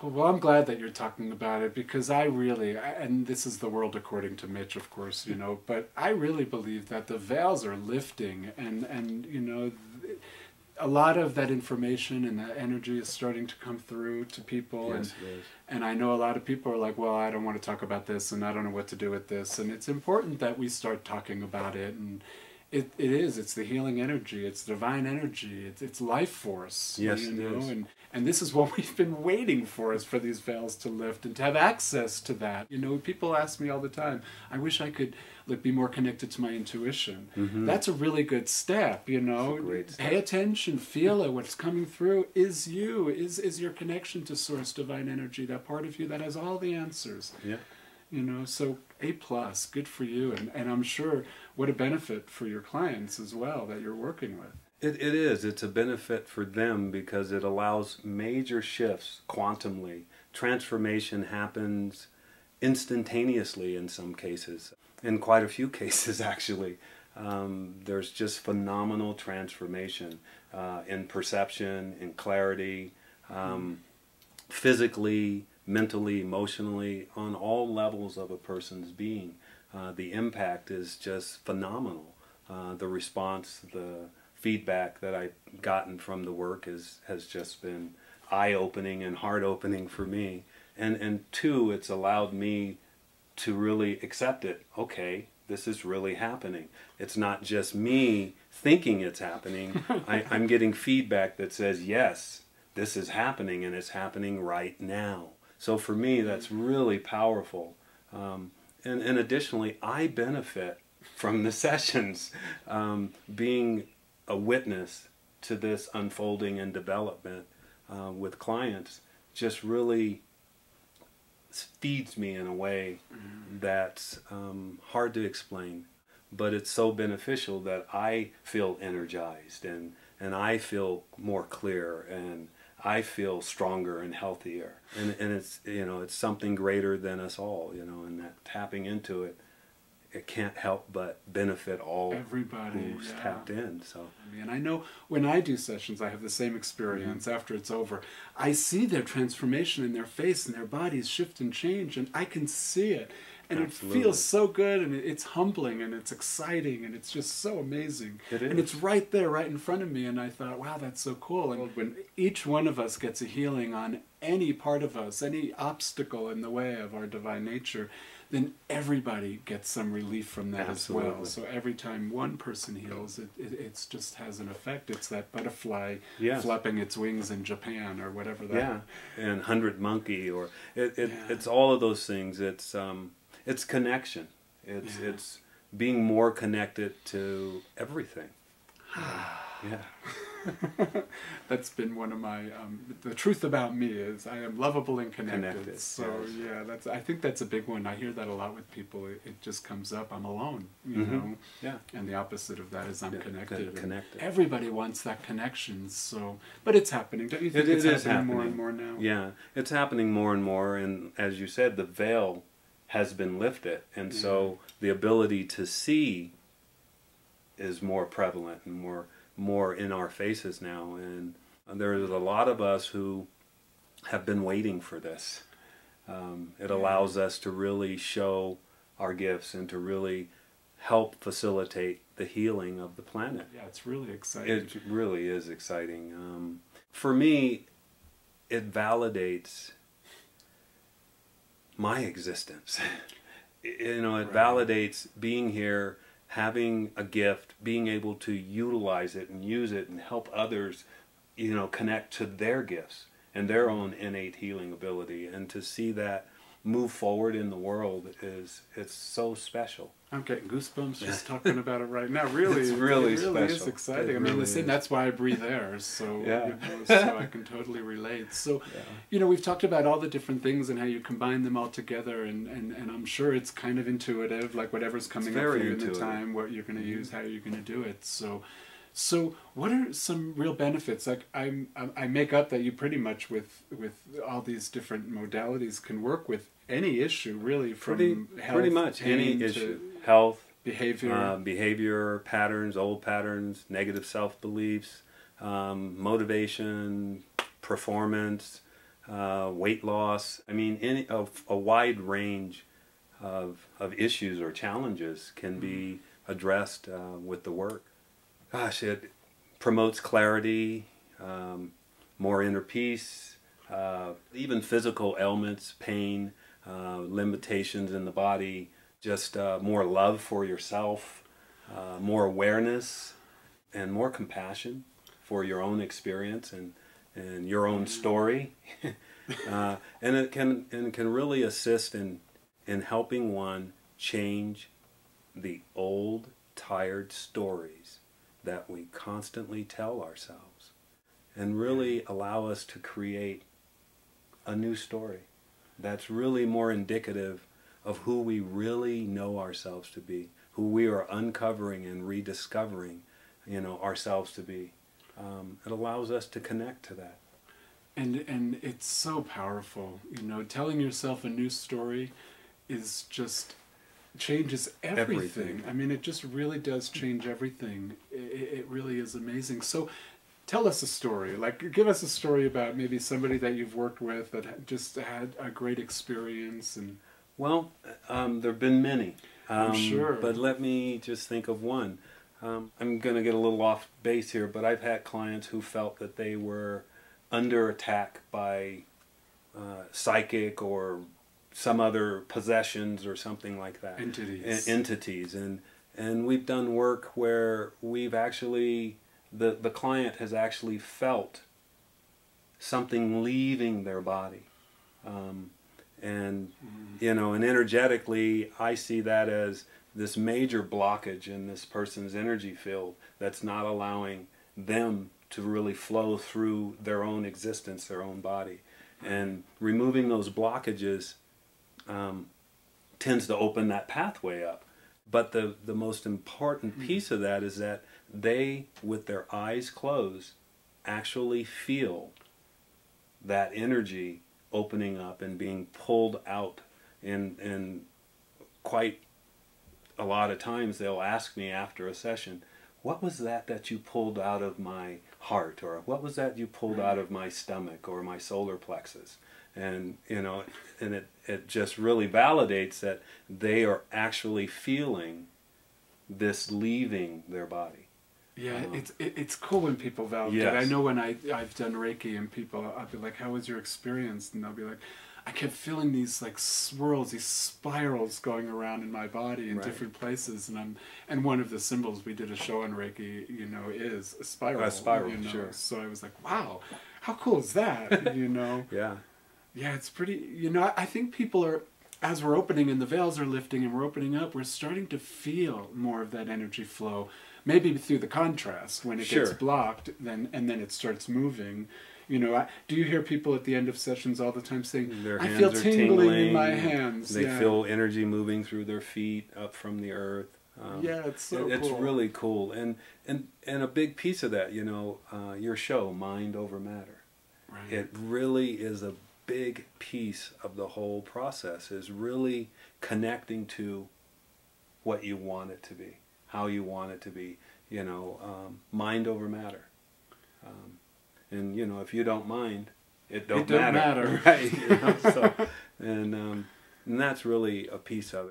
Cool. Well, I'm glad that you're talking about it, because and this is the world according to Mitch, of course, you know, but I really believe that the veils are lifting, and you know, a lot of that information and that energy is starting to come through to people. Yes, it is. And I know a lot of people are like, well, I don't want to talk about this, and I don't know what to do with this. And it's important that we start talking about it. And it's the healing energy, it's divine energy, it's life force. Yes, you it know? is. And this is what we've been waiting for, is for these veils to lift and to have access to that. You know, people ask me all the time, I wish I could be more connected to my intuition. Mm-hmm. That's a really good step, you know. Great step. Pay attention, feel it, what's coming through is you, is your connection to source divine energy, that part of you that has all the answers. Yeah. You know, so A+, good for you, and I'm sure what a benefit for your clients as well that you're working with. It is. It's a benefit for them because it allows major shifts quantumly. Transformation happens instantaneously in some cases. In quite a few cases, actually. There's just phenomenal transformation in perception, in clarity, physically, mentally, emotionally, on all levels of a person's being. The impact is just phenomenal. The response, the feedback that I've gotten from the work has just been eye-opening and heart-opening for me. And two, it's allowed me to really accept it. Okay, this is really happening. It's not just me thinking it's happening. I'm getting feedback that says, yes, this is happening, and it's happening right now. So for me, that's really powerful. And additionally, I benefit from the sessions, being a witness to this unfolding and development with clients just really feeds me in a way that's hard to explain. But it's so beneficial that I feel energized, and I feel more clear, and I feel stronger and healthier, and it's, you know, it's something greater than us all, you know, and that tapping into it, it can't help but benefit all everybody who's tapped in. So, and I know when I do sessions, I have the same experience. After it's over, I see their transformation in their face and their bodies shift and change, and I can see it. And Absolutely. it feels so good, and it's humbling, and it's exciting, and it's just so amazing. It is. And it's right there, right in front of me, and I thought, wow, that's so cool. And when each one of us gets a healing on any part of us, any obstacle in the way of our divine nature, then everybody gets some relief from that. Absolutely. As well. So every time one person heals, it just has an effect. It's that butterfly flapping its wings in Japan, or whatever that. Yeah, and 100 Monkey, or it's all of those things. It's connection. It's being more connected to everything. Yeah. That's been one of my, the truth about me is I am lovable and connected. So yes. yeah, I think that's a big one. I hear that a lot with people. It just comes up, I'm alone, you know? Yeah. And the opposite of that is I'm connected. Connected. Everybody wants that connection, so, but it's happening. Don't you think It is happening more and more now? Yeah, it's happening more and more, and as you said, the veil has been lifted, and so the ability to see is more prevalent and more in our faces now. And there's a lot of us who have been waiting for this. It allows us to really show our gifts and to really help facilitate the healing of the planet. Yeah, it's really exciting. It really is exciting. For me, it validates my existence. You know, it validates being here, having a gift, being able to utilize it and use it and help others, you know, connect to their gifts and their own innate healing ability, and to see that move forward in the world it's so special. I'm getting goosebumps just talking about it right now. Really, It's really it really is special. exciting. It I mean, really listen, is. that's why I breathe air, so, Yeah. you know, so I can totally relate. So, you know, we've talked about all the different things and how you combine them all together, and I'm sure it's kind of intuitive, like whatever's coming up for you in the time, what you're going to use, how you're going to do it. So what are some real benefits? Like I make up that you pretty much with all these different modalities can work with any issue, really, from health, pretty much any pain, issue, health, behavior, behavior patterns, old patterns, negative self-beliefs, motivation, performance, weight loss. I mean, a wide range of issues or challenges can be addressed with the work. Gosh, it promotes clarity, more inner peace, even physical ailments, pain, limitations in the body, just more love for yourself, more awareness, and more compassion for your own experience and your own story. And it can really assist in helping one change the old, tired stories that we constantly tell ourselves, and really allow us to create a new story that's really more indicative of who we really know ourselves to be, who we are uncovering and rediscovering, ourselves to be. It allows us to connect to that. And it's so powerful, telling yourself a new story is just changes everything. I mean, it just really does change everything. It really is amazing. So tell us a story. Like, give us a story about maybe somebody that you've worked with that just had a great experience. And well, there have been many. I'm sure. But let me just think of one. I'm going to get a little off base here, but I've had clients who felt that they were under attack by psychic or some other possessions or something like that. Entities. And we've done work where we've actually, the client has actually felt something leaving their body. And energetically, I see that as this major blockage in this person's energy field that's not allowing them to really flow through their own existence, their own body. And removing those blockages tends to open that pathway up. But the most important piece of that is that they, with their eyes closed, actually feel that energy opening up and being pulled out. And quite a lot of times they'll ask me after a session, what was that you pulled out of my heart? Or what was that you pulled out of my stomach or my solar plexus? And, and it just really validates that they are actually feeling this leaving their body. Yeah, it's cool when people validate. Yes. I know when I've done Reiki and people, I'll be like, how was your experience? And they'll be like, I kept feeling these like swirls, these spirals going around in my body in different places, and one of the symbols we did a show on Reiki, is a spiral. A spiral, sure. So I was like, wow, how cool is that? Yeah. Yeah, it's pretty. I think people are, as we're opening and the veils are lifting and we're opening up, we're starting to feel more of that energy flow. Maybe through the contrast when it gets blocked, and then it starts moving. Do you hear people at the end of sessions all the time saying, I feel tingling in my hands? They feel energy moving through their feet up from the earth. Yeah, it's so cool. It's really cool. And a big piece of that, your show, Mind Over Matter. Right. It really is a big piece of the whole process, is really connecting to what you want it to be, how you want it to be, mind over matter. And if you don't mind, it don't matter. Right? And that's really a piece of it.